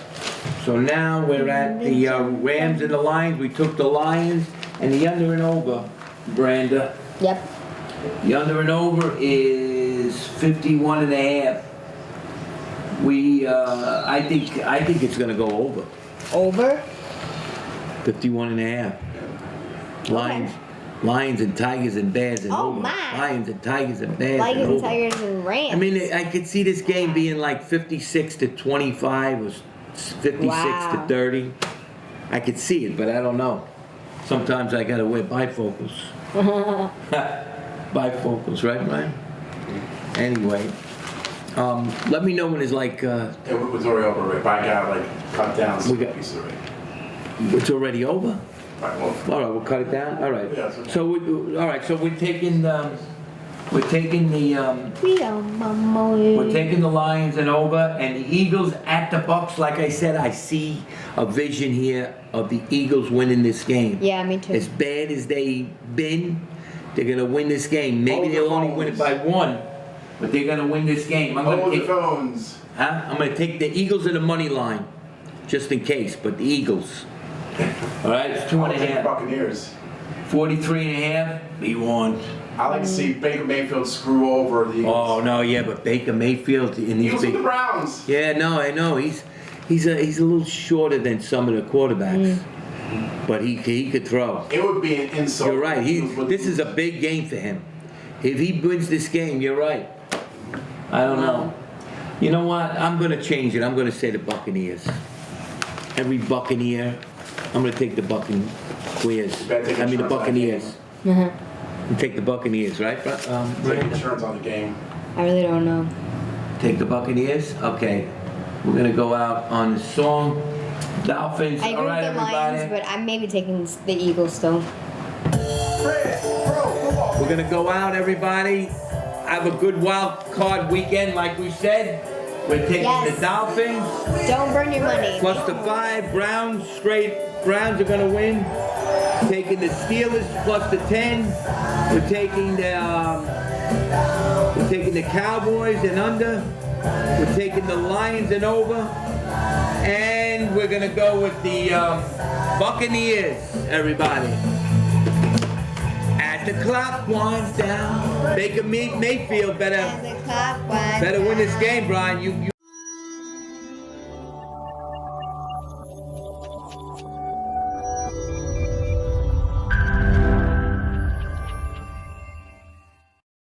so now we're at the Rams and the Lions. We took the Lions and the under and over, Miranda. Yep. The under and over is 51 and a half. I think it's gonna go over. Over? 51 and a half. Lions and Tigers and Bears and Oh, over. my. Lions and Tigers and Bears Lions and and over. Tigers and Rams. I mean, I could see this game being like 56 to 25 or 56 Wow. to 30. I could see it, but I don't know. Sometimes I gotta wear bifocals. Bifocals, right, Ryan? Anyway, let me know when it's like, It was already over, right? But I got like cut down some We got- pieces of it. it's already over? Right, well, All right, we'll cut it down. All right. Yeah, it's okay. So all right. So we're taking the We don't we're taking the Lions and over, and the Eagles at the Bucks. Like I said, I see a vision here of the Eagles winning this game. Yeah, me too. As bad as they've been, they're gonna win this game. Maybe Hold the they'll only win it by phones. 1, but they're gonna win this game. I'm hold gonna the take, phones. I'm gonna take the Eagles in the money line, just in case. But the Eagles. All right, it's 2 I'll and a take half. Buccaneers. 43 and a half. Be warned. I like to see Baker Mayfield screw over the Eagles. Oh no, yeah, but Baker Mayfield in these Eagles with big. the Browns. Yeah, no, I know he's a little shorter than some of the quarterbacks, but he could throw. It would be an insult. You're right. Eagles would This is a lose. big game for him. If he wins this game, you're right. I don't know. You know what? I'm gonna change it. I'm gonna say the Buccaneers. Every Buccaneer, I'm gonna take the Buccaneers. better take I mean the insurance on that Buccaneers. Uh-huh. You take the Buccaneers, right? Take Miranda? insurance on the game. I really don't know. Take the Buccaneers? Okay. We're gonna go out on the song. Dolphins. I agree All right, with the everybody. Lions, but I'm maybe taking the Eagles still. We're gonna go out, everybody. Have a good wild card weekend, like we said. We're taking Yes. the Dolphins Don't burn your money. plus the 5. Browns are gonna win. Taking the Steelers plus the 10. We're taking the Cowboys and under. We're taking the Lions and over. And we're gonna go with the Buccaneers, everybody. As the clock winds down, Baker Mayfield better As the clock winds win this down. game, Brian. You